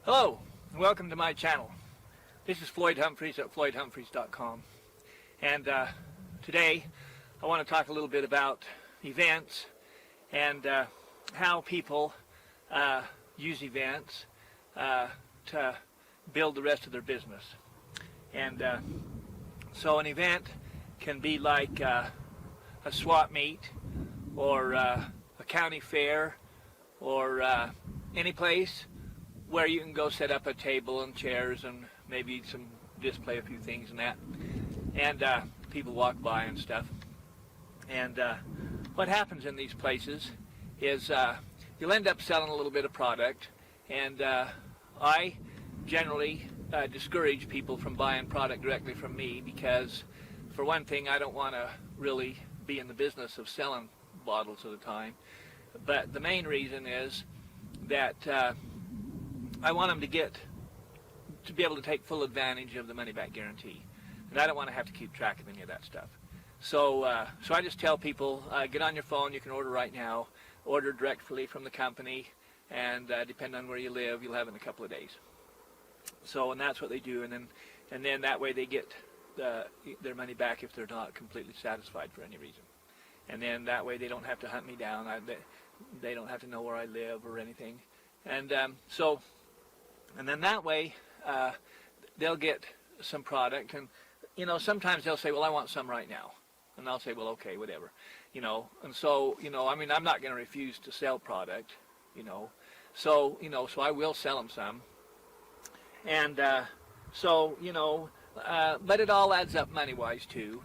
Hello, and welcome to my channel. This is Floyd Humphreys at floydhumphreys.com, and today I want to talk a little bit about events and how people use events to build the rest of their business. And so an event can be like a swap meet or a county fair or any place where you can go set up a table and chairs and maybe display a few things and that, and people walk by and stuff. And what happens in these places is you'll end up selling a little bit of product, and I generally discourage people from buying product directly from me because, for one thing, I don't want to really be in the business of selling bottles at a time, but the main reason is that I want them to be able to take full advantage of the money-back guarantee, and I don't want to have to keep track of any of that stuff. So I just tell people, get on your phone. You can order right now. Order directly from the company, and depending on where you live, you'll have it in a couple of days. So, and that's what they do, and then that way they get their money back if they're not completely satisfied for any reason. And then that way they don't have to hunt me down. They don't have to know where I live or anything. And and then that way they'll get some product, and sometimes they'll say, well, I want some right now, and I'll say, well, okay, whatever, and so I mean, I'm not going to refuse to sell product, so I will sell them some, and but it all adds up money wise too,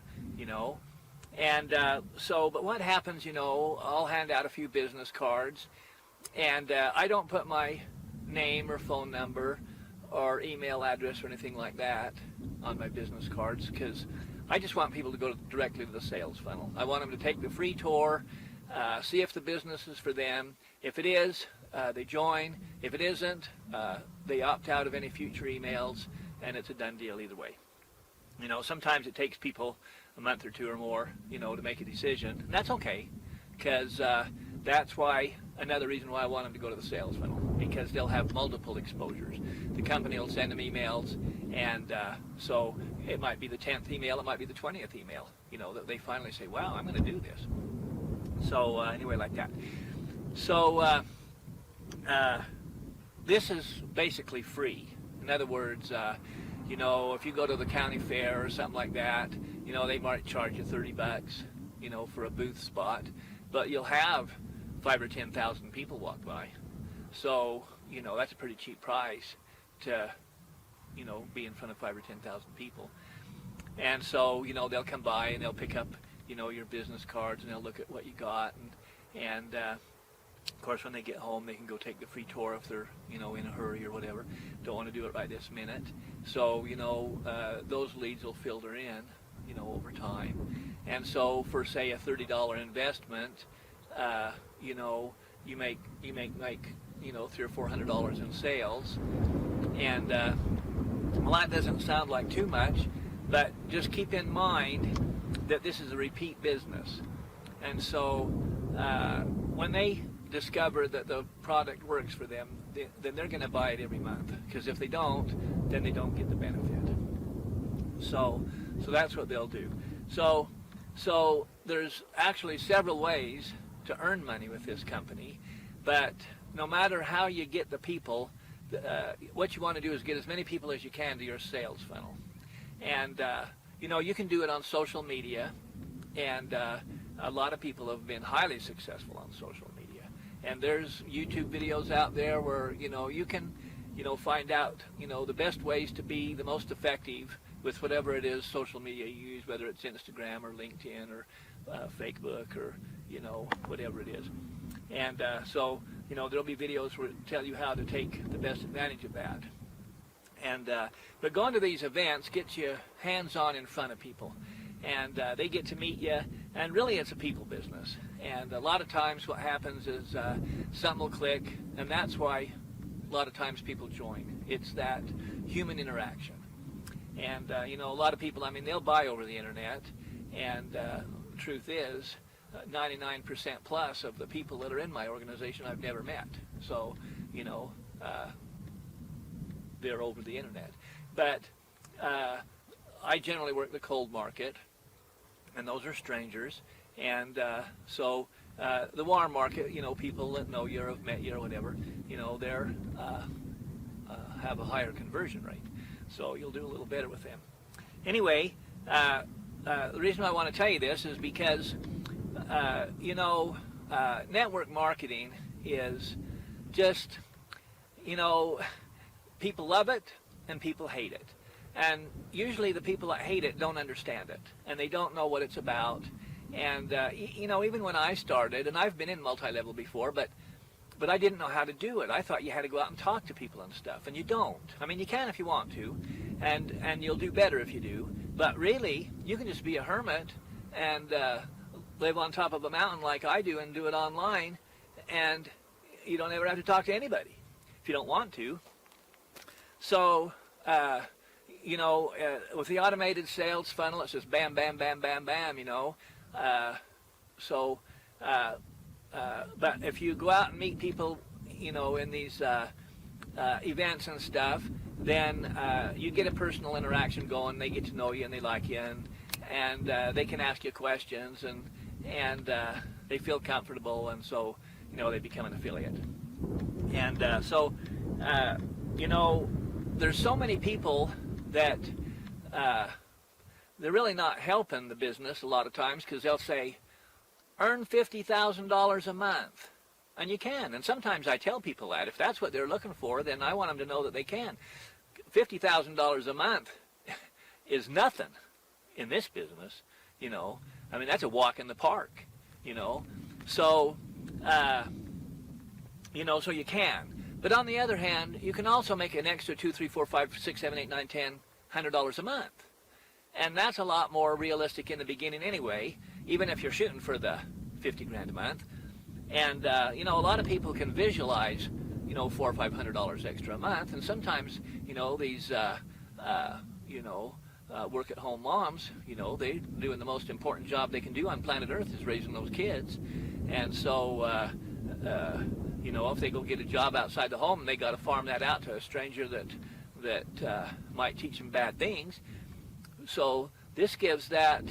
and but what happens, I'll hand out a few business cards, and I don't put my name or phone number or email address or anything like that on my business cards, because I just want people to go directly to the sales funnel. I want them to take the free tour, see if the business is for them. If it is, they join. If it isn't, they opt out of any future emails, and it's a done deal either way. Sometimes it takes people a month or two or more, to make a decision, and that's okay, because that's another reason why I want them to go to the sales funnel, because they'll have multiple exposures. The company will send them emails, and so it might be the 10th email, it might be the 20th email, that they finally say, wow, I'm going to do this. So anyway, like that. So this is basically free. In other words, if you go to the county fair or something like that, they might charge you $30, for a booth spot, but you'll have 5,000 or 10,000 people walk by. So, that's a pretty cheap price to, be in front of 5,000 or 10,000 people. And so, they'll come by and they'll pick up, your business cards, and they'll look at what you got. And of course, when they get home, they can go take the free tour if they're, in a hurry or whatever. Don't want to do it right this minute. So, those leads will filter in, over time. And so for, say, a $30 investment, you make $300 or $400 in sales, and well, that doesn't sound like too much, but just keep in mind that this is a repeat business, and so when they discover that the product works for them, then they're going to buy it every month, because if they don't, then they don't get the benefit. So that's what they'll do. So there's actually several ways to earn money with this company, but no matter how you get the people, what you want to do is get as many people as you can to your sales funnel. And you can do it on social media, and a lot of people have been highly successful on social media. And there's YouTube videos out there where you can find out the best ways to be the most effective with whatever it is social media you use, whether it's Instagram or LinkedIn or Facebook or whatever it is. And so there'll be videos where it tell you how to take the best advantage of that. And but going to these events gets you hands-on in front of people, and they get to meet you, and really it's a people business. And a lot of times what happens is something will click, and that's why a lot of times people join. It's that human interaction. And a lot of people, they'll buy over the internet, and the truth is 99% plus of the people that are in my organization I've never met. So they're over the internet. But I generally work the cold market, and those are strangers. And so the warm market, you know, people that know you or have met you or whatever, you know, they're have a higher conversion rate. So you'll do a little better with them. Anyway, the reason I want to tell you this is because, you know, network marketing is just, you know, people love it and people hate it. And usually the people that hate it don't understand it, and they don't know what it's about. And, you know, even when I started, and I've been in multi-level before, but I didn't know how to do it. I thought you had to go out and talk to people and stuff, and you don't. I mean, you can if you want to, and you'll do better if you do. But really, you can just be a hermit and live on top of a mountain like I do and do it online, and you don't ever have to talk to anybody if you don't want to. So, you know, with the automated sales funnel, it's just bam, bam, bam, bam, bam, you know. But if you go out and meet people, you know, in these events and stuff, then you get a personal interaction going. They get to know you and they like you, and they can ask you questions, and they feel comfortable, and so, you know, they become an affiliate. And so, you know, there's so many people that they're really not helping the business a lot of times, because they'll say, earn $50,000 a month. And you can. And sometimes I tell people that. If that's what they're looking for, then I want them to know that they can. $50,000 a month is nothing in this business, you know. I mean, that's a walk in the park, you know. So, you know, so you can. But on the other hand, you can also make an extra $2, $3, $4, $5, $6, $7, $8, $9, $10, $100 a month. And that's a lot more realistic in the beginning anyway, even if you're shooting for the 50 grand a month. And, you know, a lot of people can visualize, you know, $400 or $500 extra a month. And sometimes, you know, these, you know, work-at-home moms, you know, they're doing the most important job they can do on planet Earth is raising those kids. And so, you know, if they go get a job outside the home and they got to farm that out to a stranger that might teach them bad things. So this gives that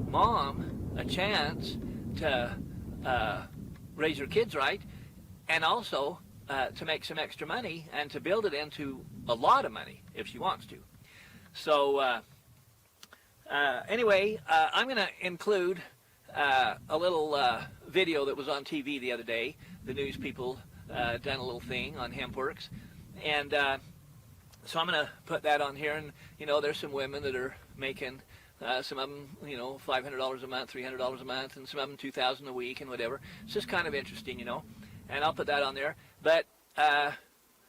mom a chance to raise her kids right, and also to make some extra money and to build it into a lot of money if she wants to. So anyway, I'm going to include a little video that was on TV the other day. The news people done a little thing on Hemp Works, and so I'm going to put that on here. And you know, there's some women that are making some of them, you know, $500 a month, $300 a month, and some of them $2,000 a week and whatever. It's just kind of interesting, you know, and I'll put that on there. But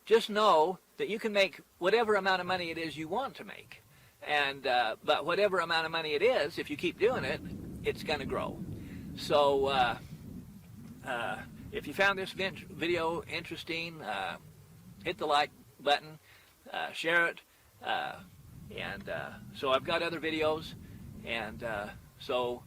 just know that you can make whatever amount of money it is you want to make, and but whatever amount of money it is, if you keep doing it, it's going to grow. So if you found this video interesting, hit the like button, share it, and so I've got other videos, and so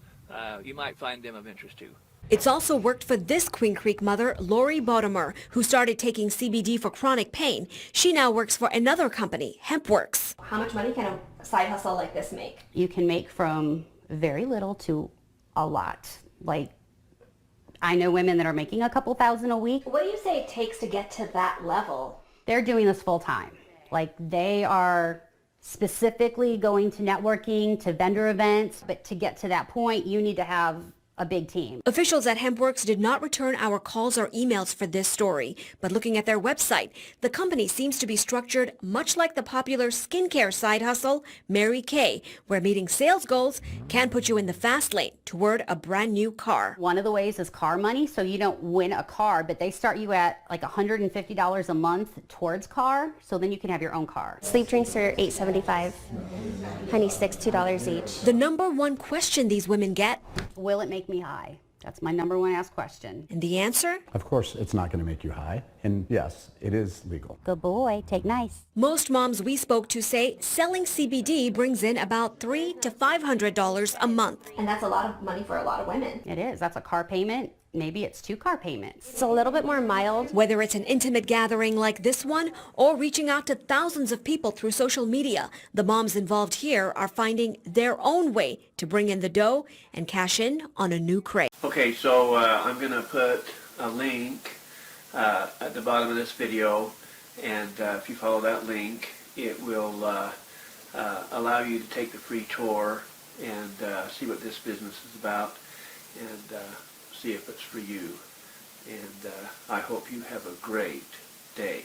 you might find them of interest too. It's also worked for this Queen Creek mother, Lori Botimer, who started taking CBD for chronic pain. She now works for another company, Hemp Works. How much money can a side hustle like this make? You can make from very little to a lot. Like, I know women that are making a couple thousand a week. What do you say it takes to get to that level? They're doing this full time. Like, they are specifically going to networking, to vendor events, but to get to that point, you need to have a big team. Officials at Hemp Works did not return our calls or emails for this story, but looking at their website, the company seems to be structured much like the popular skincare side hustle, Mary Kay, where meeting sales goals can put you in the fast lane toward a brand new car. One of the ways is car money, so you don't win a car, but they start you at like $150 a month towards car, so then you can have your own car. Sleep drinks are $8.75, honey sticks $2 each. The number one question these women get, Will it make me high? That's my number one asked question. and the answer? Of course, it's not going to make you high. And yes, it is legal. Good boy, take nice. Most moms we spoke to say selling CBD brings in about $300 to $500 a month. And that's a lot of money for a lot of women. It is. That's a car payment maybe it's 2 car payments. It's a little bit more mild. Whether it's an intimate gathering like this one or reaching out to thousands of people through social media, the moms involved here are finding their own way to bring in the dough and cash in on a new crate. Okay, so I'm going to put a link at the bottom of this video, and if you follow that link, it will allow you to take the free tour and see what this business is about, and see if it's for you. And I hope you have a great day.